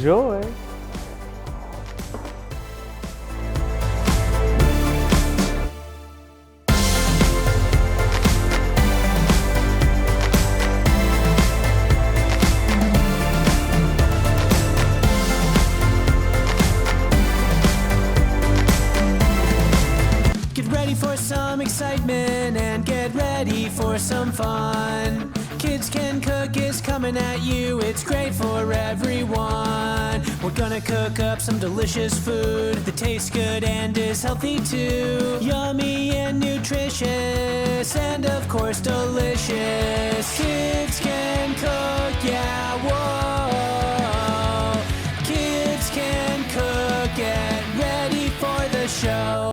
Enjoy! Get ready for some excitement and get ready for some fun. Kids Can Cook is coming at you, it's great for everyone. We're gonna cook up some delicious food that tastes good and is healthy too. Yummy and nutritious, and of course delicious. Kids